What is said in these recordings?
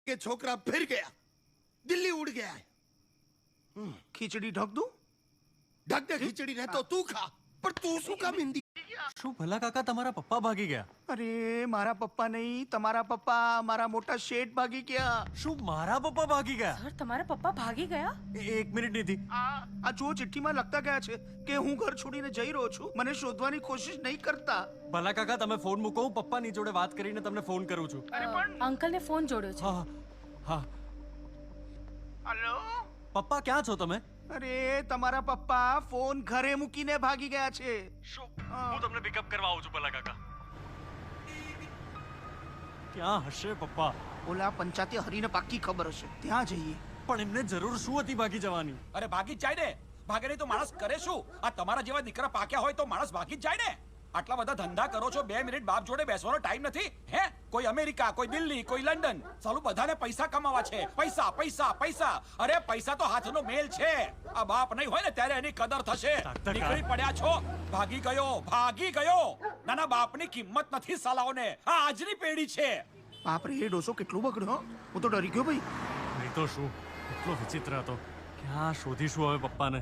के छोकरा फिर गया, दिल्ली उड़ गया है। खिचड़ी ढक दूं? ढक दे खिचड़ी ने तो तू खा, पर तू શું કામ હિન્દી? શું ભલા કાકા તમારા પપ્પા ભાગી ગયા? અરે મારા પપ્પા નહીં, તમારા પપ્પા, મારા મોટા શેઠ ભાગી ગયા. શું મારા પપ્પા ભાગી ગયા? સર તમારા પપ્પા ભાગી ગયા? એક મિનિટ નીતિ. આ જો ચિઠ્ઠીમાં લખતા ગયા છે કે હું ઘર છોડીને જઈ રહ્યો છું, મને શોધવાની કોશિશ નહીં કરતા. ભલા કાકા તમે ફોન મૂકો, હું પપ્પાની જોડે વાત કરીને તમને ફોન કરું છું. અંકલને ફોન જોડ્યો છે. હા હા. હલો પપ્પા ક્યાં છો તમે? અરે તમારા પપ્પા ફોન ઘરે મૂકીને ભાગી ગયા છે. હું તમને પિકઅપ કરવા આવું છું ભલા કાકા. ક્યાં હશે પપ્પા? ઓલા પંચાયતે હરીને પાક્કી ખબર હશે, ત્યાં જઈએ. પણ એમને જરૂર શું હતી ભાગી જવાની? અરે ભાગી જ જાય ને. ભાગે નહીં તો માણસ કરે શું? આ તમારા જેવા દીકરા પાક્યા હોય તો માણસ ભાગી જ જાય ને. આટલા બધા ધંધા કરો છો, 2 મિનિટ બાપ જોડે બેસવાનો ટાઈમ નથી? હે, કોઈ અમેરિકા, કોઈ દિલ્હી, કોઈ લંડન, સાલું બધાને પૈસા કમાવા છે. પૈસા પૈસા પૈસા. અરે પૈસા તો હાથનો મેલ છે. આ બાપ નહીં હોય ને ત્યારે એની કદર થશે. નીકળી પડ્યા છો, ભાગી ગયો, ભાગી ગયો. નાના બાપની કિંમત નથી સાલાઓને. આ આજની પેઢી છે. બાપરે એ ડોસો કેટલું બગડ્યો. હું તો ડરી ગયો ભાઈ. નહીં તો શું, એટલો વિચિત્ર હતો. ક્યાં શોધીશું હવે પપ્પાને?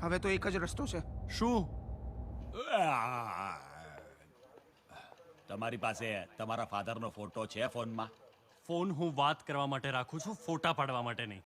હવે તો એક જ રસ્તો છે. શું? તમારી પાસે તમારા ફાધરનો ફોટો છે ફોનમાં? ફોન હું વાત કરવા માટે રાખું છું, ફોટા પાડવા માટે નહીં.